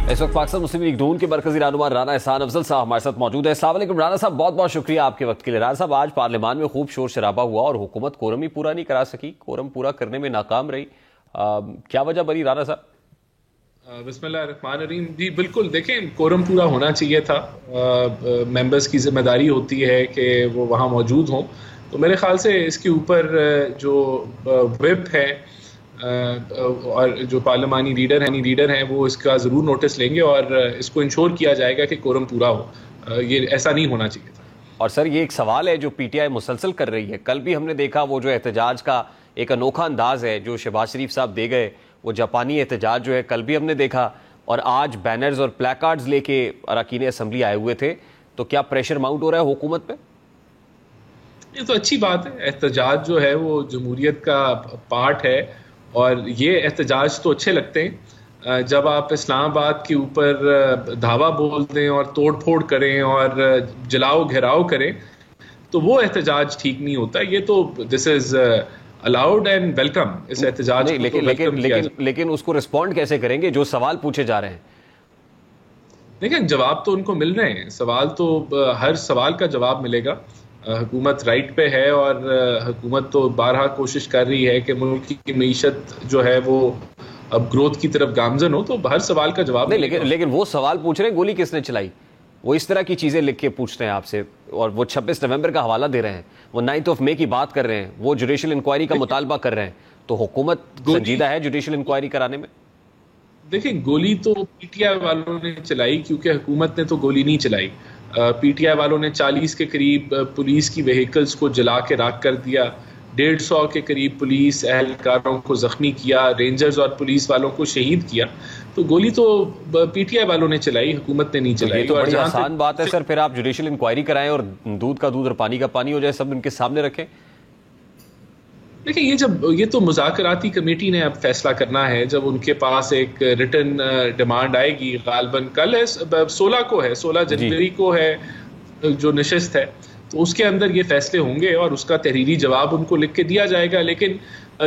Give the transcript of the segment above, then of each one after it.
इस वक्त पाकिस्तान मुस्लिम लीग नून के मरकजी रहनुमा राना एहसान अफजल साहब हमारे साथ मौजूद है। अस्सलाम वालेकुम राना साहब, बहुत बहुत शुक्रिया आपके वक्त के लिए। राना साहब, आज पार्लियामान में खूब शोर शराबा हुआ और हुकूमत कोरम ही पूरा नहीं करा सकी, कोरम पूरा करने में नाकाम रही। क्या वजह बनी राना साहब? बिस्मिल्लाहिर्रहमानिर्रहीम। जी बिल्कुल, देखें कोरम पूरा होना चाहिए था। मेंबर्स की जिम्मेदारी होती है कि वो वहाँ मौजूद हों। तो मेरे ख्याल से इसके ऊपर जो व्हिप है और जो पार्लियामानी लीडर हैं वो इसका ज़रूर नोटिस लेंगे और इसको इंश्योर किया जाएगा कि कोरम पूरा हो। ये ऐसा नहीं होना चाहिए था। और सर, ये एक सवाल है जो पीटीआई मुसलसल कर रही है। कल भी हमने देखा वो जो एहतजाज का एक अनोखा अंदाज है जो शहबाज शरीफ साहब दे गए, वो जापानी एहतजाज जो है कल भी हमने देखा, और आज बैनर्स और प्लेकार्ड्स लेके अरकान असम्बली आए हुए थे। तो क्या प्रेशर माउंट हो रहा है हुकूमत पे? ये तो अच्छी बात है। एहतजाज जो है वो जमहूरियत का पार्ट है और ये एहतजाज तो अच्छे लगते हैं जब आप इस्लामाबाद के ऊपर धावा बोल दें और तोड़ फोड़ करें और जलाओ घेराव करें, तो वो एहतजाज ठीक नहीं होता। ये तो this is allowed and welcome. इस एहतजाज को लेकिन उसको रिस्पॉन्ड कैसे करेंगे जो सवाल पूछे जा रहे हैं? देखिए, जवाब तो उनको मिल रहे हैं। सवाल तो हर सवाल का जवाब मिलेगा। हुकूमत राइट पे है और हुकूमत तो बारहा कोशिश कर रही है कि मुल्क की मईशत जो है वो अब ग्रोथ की तरफ गामजन हो, तो हर सवाल का जवाब नहीं। लेकिन वो सवाल पूछ रहे हैं गोली किसने चलाई, वो इस तरह की चीजें लिख के पूछ रहे हैं आपसे, और वो 26 नवंबर का हवाला दे रहे हैं, वो 9 मई की बात कर रहे हैं, वो जुडिशल इंक्वायरी का मुतालबा कर रहे हैं। तो हुकूमत संजीदा है जुडिशल इंक्वायरी कराने में? देखिए, गोली तो पीटीआई वालों ने चलाई, क्योंकि हुकूमत ने तो गोली नहीं चलाई। पीटीआई वालों ने 40 के करीब पुलिस की व्हीकल्स को जला के राख कर दिया, 150 के करीब पुलिस एहलकारों को जख्मी किया, रेंजर्स और पुलिस वालों को शहीद किया। तो गोली तो पीटीआई वालों ने चलाई, हुकूमत ने नहीं चलाई। ये तो बड़ी आसान बात है सर, फिर आप जुडिशल इंक्वायरी कराएं और दूध का दूध और पानी का पानी हो जाए, सब उनके सामने रखें। देखिए, ये तो मुज़ाकराती कमेटी ने अब फैसला करना है। जब उनके पास एक रिटन डिमांड आएगी, गालबन कल है, 16 जनवरी को है जो नशिस्त है, तो उसके अंदर ये फैसले होंगे और उसका तहरीरी जवाब उनको लिख के दिया जाएगा। लेकिन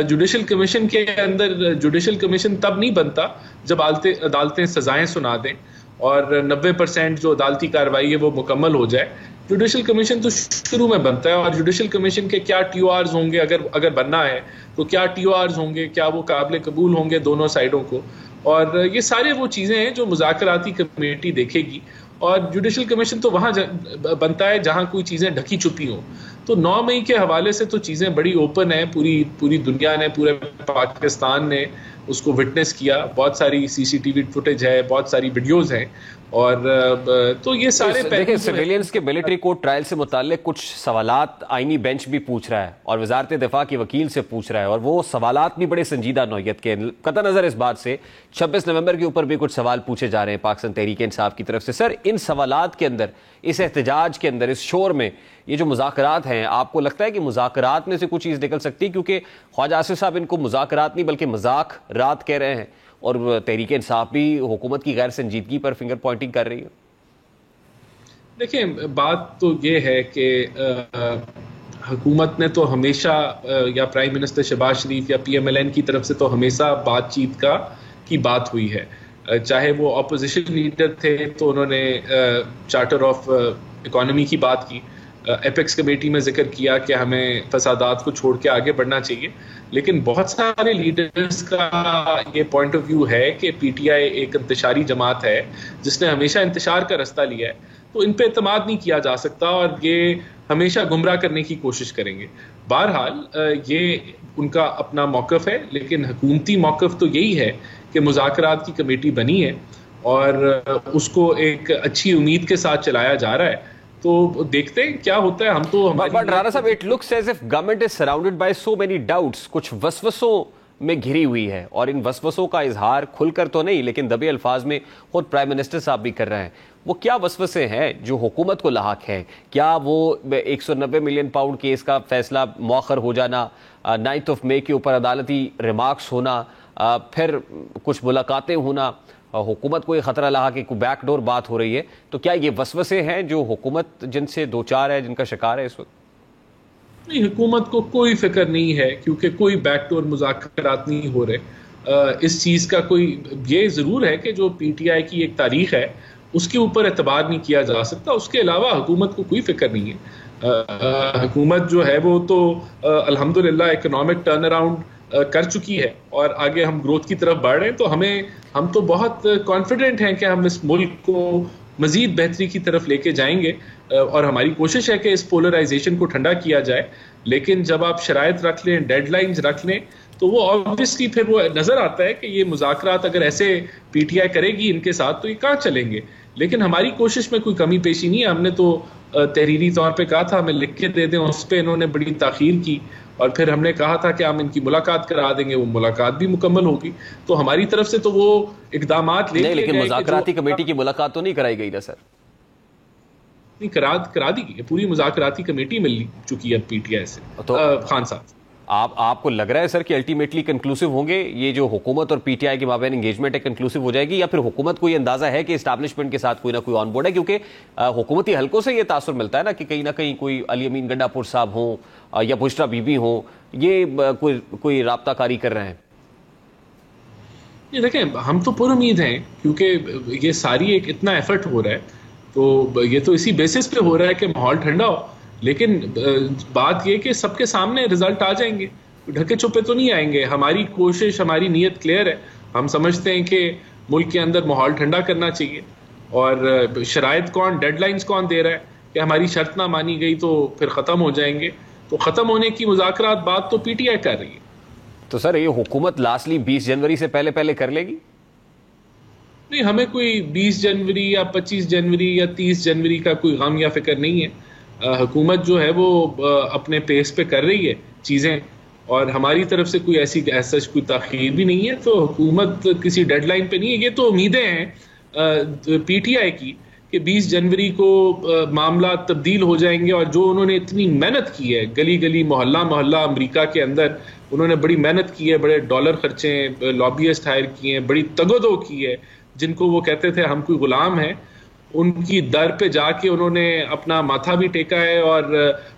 जुडिशल कमीशन के अंदर जुडिशल कमीशन तब नहीं बनता जब अदालतें सजाएं सुना दें और 90% जो अदालती कार्रवाई है वो मुकम्मल हो जाए। जुडिशल कमीशन तो शुरू में बनता है और जुडिशल कमीशन के क्या टीओआर्स होंगे, अगर बनना है तो क्या टीओआर्स होंगे, क्या वो काबिल कबूल होंगे दोनों साइडों को, और ये सारे वो चीज़ें हैं जो मुज़ाकराती कमेटी देखेगी। और जुडिशल कमीशन तो वहाँ बनता है जहाँ कोई चीज़ें ढकी छुपी हों। तो 9 मई के हवाले से तो चीज़ें बड़ी ओपन है। पूरी दुनिया ने, पूरे पाकिस्तान ने उसको विटनेस किया। बहुत सारी सीसीटीवी फुटेज है, बहुत सारी वीडियोस हैं, और तो ये सारे देखिए, सिविलियंस के मिलिट्री कोर्ट ट्रायल से मुताल्लिक कुछ सवालात आईनी बेंच भी पूछ रहा है और वजारत दिफा के वकील से पूछ रहा है, और वो सवालात भी बड़े संजीदा नौयत के। कतई नजर इस बात से 26 नवंबर के ऊपर भी कुछ सवाल पूछे जा रहे हैं पाकिस्तान तहरीक इंसाफ की तरफ से। सर, इन सवालात के अंदर, इस एहतजाज के अंदर, इस शोर में ये जो मुज़ाकरात हैं, आपको लगता है कि मुज़ाकरात में से कुछ चीज़ निकल सकती है? क्योंकि ख्वाजा आसिफ साहब इनको मुज़ाकरात नहीं बल्कि मजाक रात कह रहे हैं, और तहरीक इंसाफ भी हुकूमत की गैर संजीदगी पर फिंगर पॉइंटिंग कर रही है। देखिए, बात तो ये है कि हुकूमत ने तो हमेशा, या प्राइम मिनिस्टर शहबाज शरीफ या PMLN की तरफ से तो हमेशा बातचीत की बात हुई है। चाहे वो अपोजिशन लीडर थे तो उन्होंने चार्टर ऑफ इकोनॉमी की बात की, एपेक्स कमेटी में जिक्र किया कि हमें फसादात को छोड़ के आगे बढ़ना चाहिए। लेकिन बहुत सारे लीडर्स का ये पॉइंट ऑफ व्यू है कि पीटीआई एक इंतशारी जमात है जिसने हमेशा इंतशार का रास्ता लिया है, तो इन पे एतमाद नहीं किया जा सकता और ये हमेशा गुमराह करने की कोशिश करेंगे। बहरहाल ये उनका अपना मौक़िफ़ है, लेकिन हुकूमती मौक़िफ़ तो यही है कि मुज़ाकरात की कमेटी बनी है और उसको एक अच्छी उम्मीद के साथ चलाया जा रहा है। तो देखते हैं क्या होता है। हम तो बट राणा साहब, it looks as if government is surrounded by so many doubts, कुछ वसवसों में घिरी हुई है, और इन वसवसों का इजहार खुलकर तो नहीं लेकिन दबे अल्फाज में खुद प्राइम मिनिस्टर साहब भी कर रहे हैं। वो क्या वसवसे हैं जो हुकूमत को लाहक है? क्या वो 190 मिलियन पाउंड केस का फैसला मौखर हो जाना, 9 मई के ऊपर अदालती रिमार्क्स होना, फिर कुछ मुलाकातें होना, हुकूमत को ये खतरा लगा कि कोई बैकडोर बात हो रही है, तो क्या ये वसवसे हैं जो हुकूमत जिनसे दो चार है, जिनका शिकार है इस वक्त? नहीं, हुकूमत को कोई फिक्र नहीं है, क्योंकि कोई बैकडोर मुज़ाकरात नहीं हो रहे इस चीज़ का कोई, ये ज़रूर है कि जो PTI की एक तारीख है उसके ऊपर एतबार नहीं किया जा सकता। उसके अलावा हुकूमत को कोई फिक्र नहीं है। हुकूमत जो है वो तो अल्हम्दुलिल्लाह इकोनॉमिक टर्न अराउंड कर चुकी है और आगे हम ग्रोथ की तरफ बढ़ रहे हैं। तो हम तो बहुत कॉन्फिडेंट हैं कि हम इस मुल्क को मजीद बेहतरी की तरफ लेके जाएंगे और हमारी कोशिश है कि इस पोलराइजेशन को ठंडा किया जाए। लेकिन जब आप शराइत रख लें, डेडलाइंस रख लें, तो वो ऑब्वियसली फिर वो नजर आता है कि ये मुज़ाकरात अगर ऐसे PTI करेगी इनके साथ तो ये कहाँ चलेंगे। लेकिन हमारी कोशिश में कोई कमी पेशी नहीं है। हमने तो तहरीरी तौर पे कहा था हमें लिख के दे दें, उस पर इन्होंने बड़ी ताखीर की और फिर हमने कहा था कि हम इनकी मुलाकात करा देंगे, वो मुलाकात भी मुकम्मल होगी। तो हमारी तरफ से तो वो इकदामात नहीं, लेकिन मुज़ाकराती कमेटी की मुलाकात तो नहीं कराई गई ना सर? नहीं, करा दी गई, पूरी मुज़ाकराती कमेटी मिल चुकी है PTI से। तो खान साहब, आपको लग रहा है सर कि अल्टीमेटली कंक्लूसिव होंगे ये जो हुकूमत और PTI के माबैन एंगेजमेंट है, कंक्लूसिव हो जाएगी, या फिर हुकूमत को ये अंदाजा है कि एस्टैब्लिशमेंट के साथ कोई ना कोई ऑन बोर्ड है? क्योंकि हुकूमती हलकों से ये तासुर मिलता है ना कि कहीं ना कहीं कोई अली अमीन गंडापुर साहब हों या बुशरा बीबी हों, ये कोई राब्ताकारी कर रहे हैं। ये देखें, हम तो पुर उम्मीद हैं क्योंकि ये सारी एक इतना एफर्ट हो रहा है, तो ये तो इसी बेसिस पे हो रहा है कि माहौल ठंडा हो। लेकिन बात ये कि सबके सामने रिजल्ट आ जाएंगे, ढके छुपे तो नहीं आएंगे। हमारी कोशिश, हमारी नीयत क्लियर है। हम समझते हैं कि मुल्क के अंदर माहौल ठंडा करना चाहिए और शराइत कौन, डेडलाइंस कौन दे रहा है कि हमारी शर्त ना मानी गई तो फिर ख़त्म हो जाएंगे। तो ख़त्म होने की मुज़ाकरात बात तो PTI कर रही है। तो सर ये हुकूमत लास्टली 20 जनवरी से पहले कर लेगी? नहीं, हमें कोई 20 जनवरी या 25 जनवरी या 30 जनवरी का कोई गम या फिक्र नहीं है। हुकूमत जो है वो अपने पेस पे कर रही है चीज़ें और हमारी तरफ से कोई ऐसी कोई ताख़ीर भी नहीं है। तो हुकूमत किसी डेडलाइन पे नहीं है। ये तो उम्मीदें हैं PTI की कि 20 जनवरी को मामला तब्दील हो जाएंगे और जो उन्होंने इतनी मेहनत की है, गली गली मोहल्ला मोहल्ला अमेरिका के अंदर उन्होंने बड़ी मेहनत की है, बड़े डॉलर खर्चे हैं, लॉबियस्ट हायर किए हैं, बड़ी तगोदो की है, जिनको वो कहते थे हम कोई गुलाम हैं, उनकी दर पे जाके उन्होंने अपना माथा भी टेका है और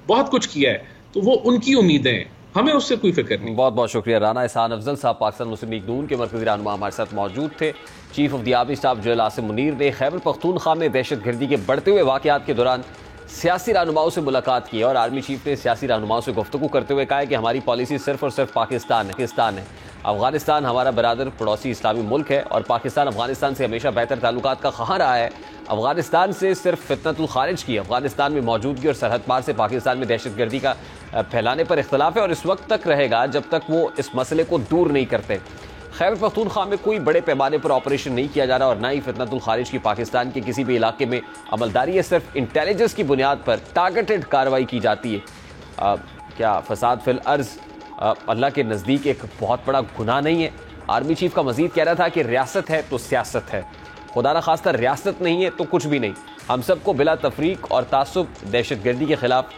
बहुत कुछ किया है। तो वो उनकी उम्मीदें हैं, हमें उससे कोई फिक्र नहीं। बहुत बहुत शुक्रिया। राना एहसान अफजल साहब पाकिस्तान मुस्लिम लीग नून के मरकज़ी रहनुमा हमारे साथ मौजूद थे। Chief of the army staff general Asim Munir ने खैबर पख्तूनख्वा में दहशतगर्दी के बढ़ते हुए वाक़यात के दौरान सियासी रहनुमाओं से मुलाकात की और आर्मी चीफ ने सियासी रहनुमाओं से गुफ्तगू करते हुए कहा है कि हमारी पॉलिसी सिर्फ और सिर्फ पाकिस्तान है। अफगानिस्तान हमारा बरादर पड़ोसी इस्लामी मुल्क है और पाकिस्तान अफगानिस्तान से हमेशा बेहतर ताल्लुकात का ख़्वाह रहा है। अफगानिस्तान से सिर्फ फितनतुल खारिज की अफगानिस्तान में मौजूदगी और सरहद पार से पाकिस्तान में दहशतगर्दी का फैलाने पर इख्तलाफ है और इस वक्त तक रहेगा जब तक वो इस मसले को दूर नहीं करते। खैबर पख्तूनख्वा में कोई बड़े पैमाने पर ऑपरेशन नहीं किया जा रहा और ना ही फितनतुल खारिज की पाकिस्तान के किसी भी इलाके में अमलदारी है। सिर्फ इंटेलिजेंस की बुनियाद पर टारगेटेड कार्रवाई की जाती है। क्या फसाद फिल अर्ज अल्लाह के नज़दीक एक बहुत बड़ा गुनाह नहीं है? आर्मी चीफ का मजीद कह रहा था कि रियासत है तो सियासत है, खुदा न खास्ता रियासत नहीं है तो कुछ भी नहीं। हम सबको बिला तफरीक और तासुब दहशतगर्दी के खिलाफ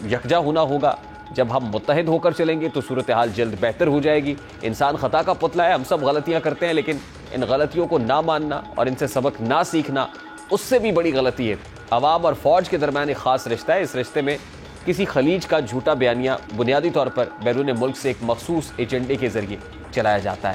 यकजा होना होगा। जब हम मुत्तहिद होकर चलेंगे तो सूरत हाल जल्द बेहतर हो जाएगी। इंसान खता का पुतला है, हम सब गलतियां करते हैं, लेकिन इन गलतियों को ना मानना और इनसे सबक ना सीखना उससे भी बड़ी गलती है। अवाम और फौज के दरमियान एक खास रिश्ता है। इस रिश्ते में किसी खलीज का झूठा बयानिया बुनियादी तौर पर बैरून मुल्क से एक मखसूस एजेंडे के जरिए चलाया जाता है।